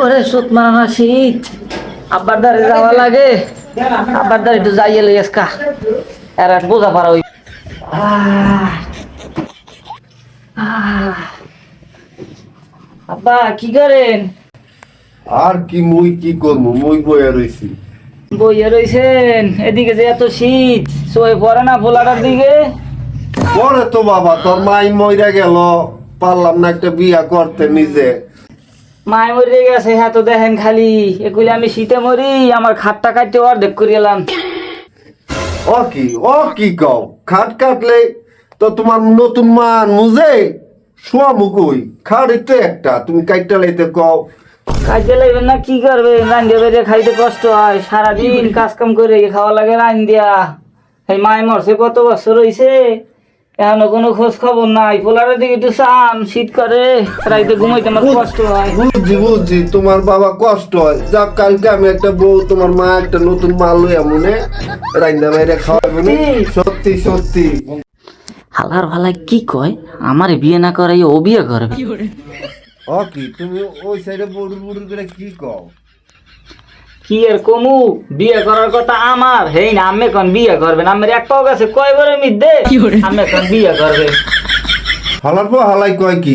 ওরে সুত মারানা শীত আব্বার দ্বারে যাওয়া লাগে। আব্বার দ্বারে একটু যাইয়ে লই আজকা আর এক বোঝা পারা ওই আব্বা কি করেন? আর কি মুই কি করবো, মুই বইয়া রইছি। বইয়া রইছেন? এদিকে যে এত শীত সই পড়ে না ভোলাটার দিকে। পরে তো বাবা তোর মাই মইরা গেল, পারলাম না একটা বিয়া করতে নিজে। মায় মরে গেছে, হ্যাঁ তো দেখেন খালি এগুলি আমি শীতে মরি, আমার খাটটা কাটতে অর্ধেক করে এলাম। ও কি কও, খাট কাটলে তো তোমার নতুন মান মুজে শোয়া মুকুই খাড়ি তো একটা, তুমি কাইটা লাইতে কও। কাজে লাগবেন না, কি করবে? রান্ধিয়া বেড়ে খাইতে কষ্ট হয়, সারাদিন কাজ কাম করে খাওয়া লাগে রান্ধিয়া। এই মায় মরছে কত বছর হইছে, এখনো কোনো খোঁজ খবর নাই। পোলারের দিকে একটু চান, শীত করে রাইতে ঘুমাইতে আমার কষ্ট হয়। বুঝছি তোমার বাবা কষ্ট হয়। যাক কালকে আমি একটা বউ, তোমার মা একটা নতুন মাল লইয়া মনে রান্দা বাইরে খাওয়াবো না। সত্যি সত্যি হালার ভালাই কি কয়, আমার বিয়ে না করাই ও বিয়ে করবে। কি তুমি ওই সাইডে বড়ুর বড়ুর করে কি কও? কি আর কমু, বিয়ে করার কথা আমার, হেই না আমি এখন বিয়ে করবেন? আমার একটাও গেছে কয়বারে মিদ্দে আমি এখন বিয়ে করবে। হালার পর হালাই কয় কি?